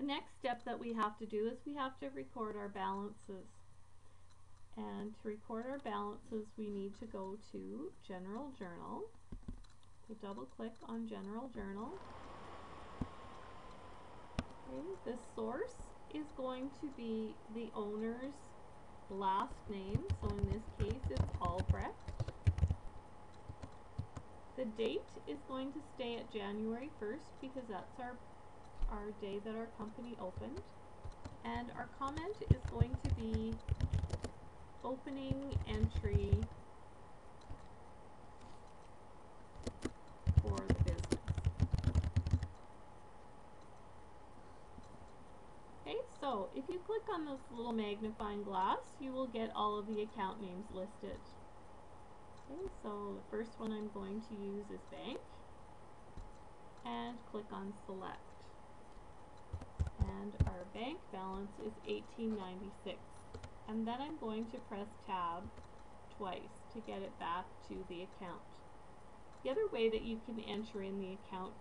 next step that we have to do is we have to record our balances. And to record our balances, we need to go to General Journal. So double click on General Journal. Okay, the source is going to be the owner's last name. So in this case, it's Albrecht. The date is going to stay at January 1st because that's our day that our company opened. And our comment is going to be opening entry for the business. Okay, so if you click on this little magnifying glass, you will get all of the account names listed. Okay, so the first one I'm going to use is bank, and click on select. And our bank balance is $18.96. And then I'm going to press tab twice to get it back to the account. The other way that you can enter in the account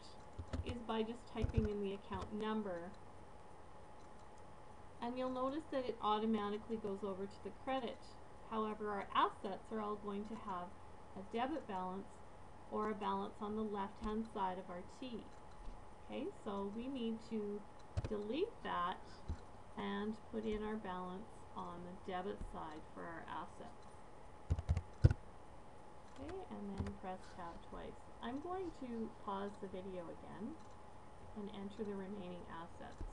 is by just typing in the account number. And you'll notice that it automatically goes over to the credit. However, our assets are all going to have a debit balance or a balance on the left-hand side of our T. Okay, so we need to delete that and put in our balance on the debit side for our assets. Okay, and then press tab twice. I'm going to pause the video again and enter the remaining assets.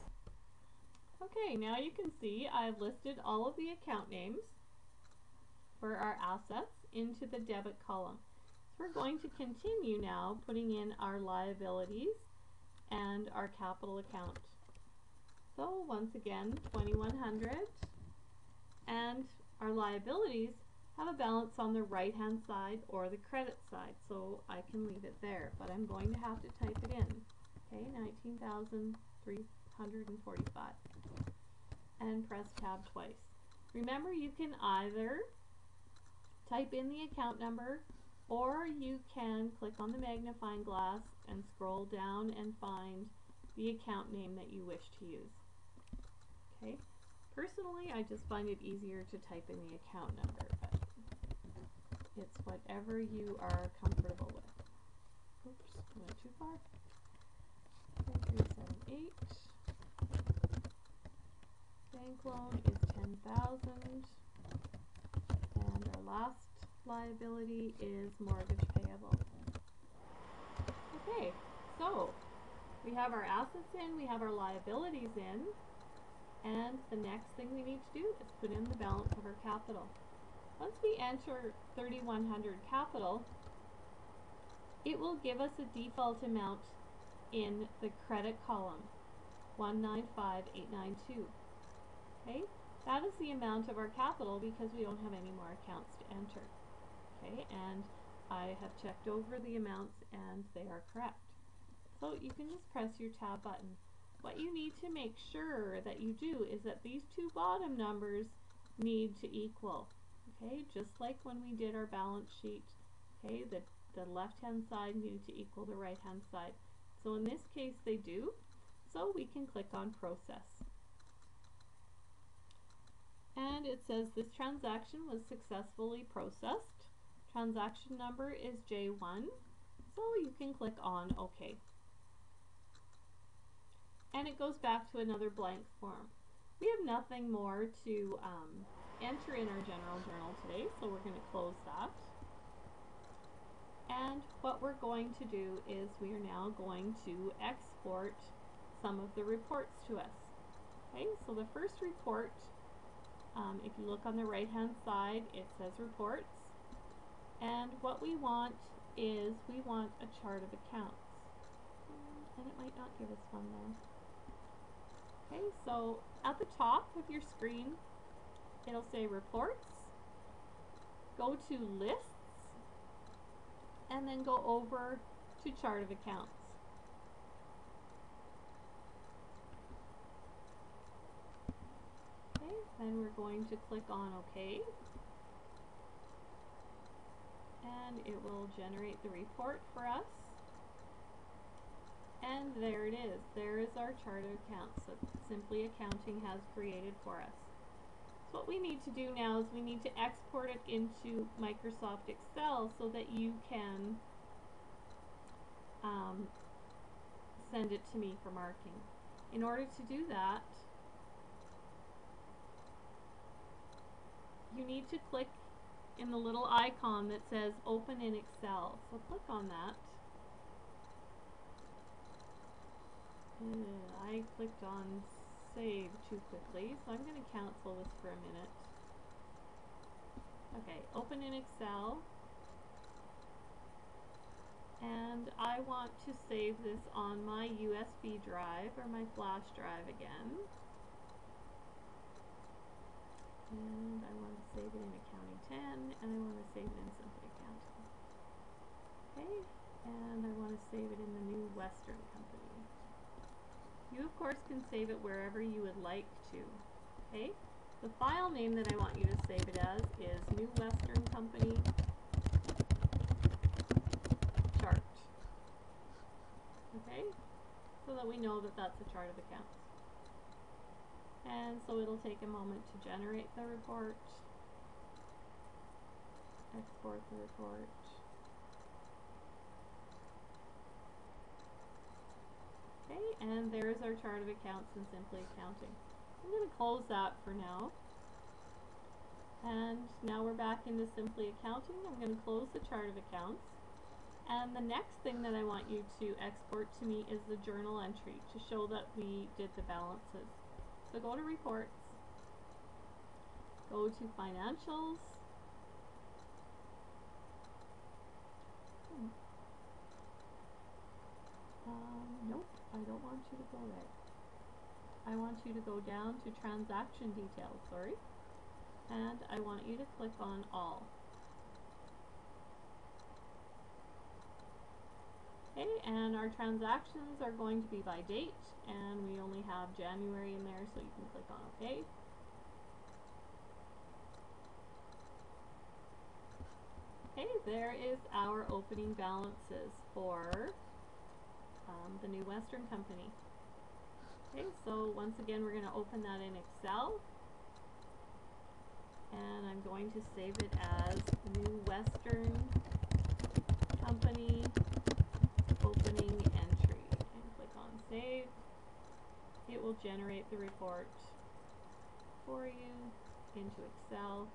Okay, now you can see I've listed all of the account names for our assets into the debit column. So we're going to continue now putting in our liabilities and our capital account. So once again, 2100, and our liabilities have a balance on the right hand side or the credit side, so I can leave it there, but I'm going to have to type it in. Okay, 19,345, and press tab twice. Remember, you can either type in the account number, or you can click on the magnifying glass and scroll down and find the account name that you wish to use. Okay, personally I just find it easier to type in the account number, but it's whatever you are comfortable with. Oops, I went too far. 378. Bank loan is 10,000, and our last liability is mortgage payable. Okay, so we have our assets in, we have our liabilities in, and the next thing we need to do is put in the balance of our capital. Once we enter 3,100 capital, it will give us a default amount in the credit column, 195,892. Okay, that is the amount of our capital because we don't have any more accounts to enter. Okay, and I have checked over the amounts and they are correct. So you can just press your tab button. What you need to make sure that you do is that these two bottom numbers need to equal. Okay, just like when we did our balance sheet, okay, the left-hand side needed to equal the right-hand side. So in this case they do, so we can click on process. And it says this transaction was successfully processed. Transaction number is J1, so you can click on OK. And it goes back to another blank form. We have nothing more to enter in our general journal today, so we're going to close that. And what we're going to do is we are now going to export some of the reports to us. Okay, so the first report, if you look on the right hand side, it says reports. And what we want is we want a chart of accounts. And it might not give us one there. Okay, so at the top of your screen, it'll say reports. Go to lists, and then go over to chart of accounts. Okay, then we're going to click on OK. And it will generate the report for us. And there it is. There is our chart of accounts that Simply Accounting has created for us. So what we need to do now is we need to export it into Microsoft Excel so that you can send it to me for marking. In order to do that, you need to click in the little icon that says Open in Excel. So click on that. I clicked on Save too quickly, so I'm going to cancel this for a minute. Okay, Open in Excel. And I want to save this on my USB drive or my flash drive again. And I want to save it in Accounting 10, and I want to save it in Simply Accounting. Okay, and I want to save it in the New Western Company. You of course can save it wherever you would like to. Okay, the file name that I want you to save it as is New Western Company Chart. Okay, so that we know that that's a chart of accounts. And so it'll take a moment to generate the report, export the report. Okay, and there's our chart of accounts in Simply Accounting. I'm going to close that for now. And now we're back into Simply Accounting. I'm going to close the chart of accounts. And the next thing that I want you to export to me is the journal entry to show that we did the balances. So go to Reports, go to Financials, nope, I don't want you to go there. I want you to go down to Transaction Details, sorry, and I want you to click on All. Okay, and our transactions are going to be by date, and we only have January in there, so you can click on OK. Okay, there is our opening balances for the New Western Company. Okay, so once again we're going to open that in Excel, and I'm going to save it as New Western Company Opening Entry, and click on Save. It will generate the report for you into Excel.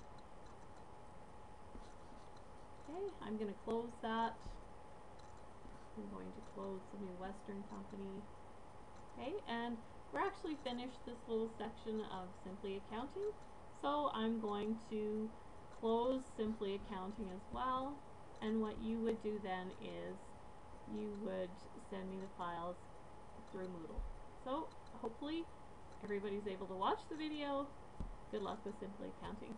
Okay, I'm going to close that. I'm going to close the New Western Company. Okay, and we're actually finished this little section of Simply Accounting, so I'm going to close Simply Accounting as well, and what you would do then is you would send me the files through Moodle. So hopefully everybody's able to watch the video. Good luck with Simply Accounting.